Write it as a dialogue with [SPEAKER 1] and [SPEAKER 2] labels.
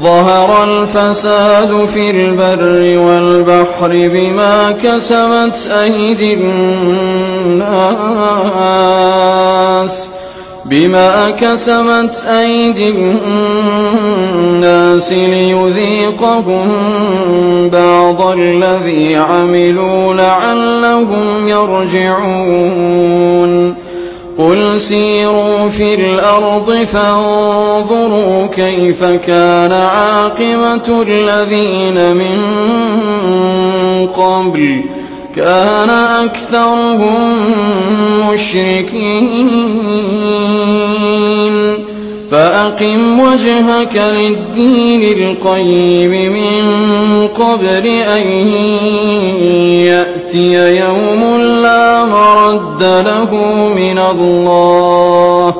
[SPEAKER 1] ظهر الفساد في البر والبحر بما كسبت أيدي الناس ليذيقهم بعض الذي عملوا لعلهم يرجعون قل سيروا في الأرض فانظروا كيف كان عاقبة الذين من قبل كان أكثرهم مشركين فأقم وجهك للدين القيم من قبل أن يأتي يوم لا مرد له من الله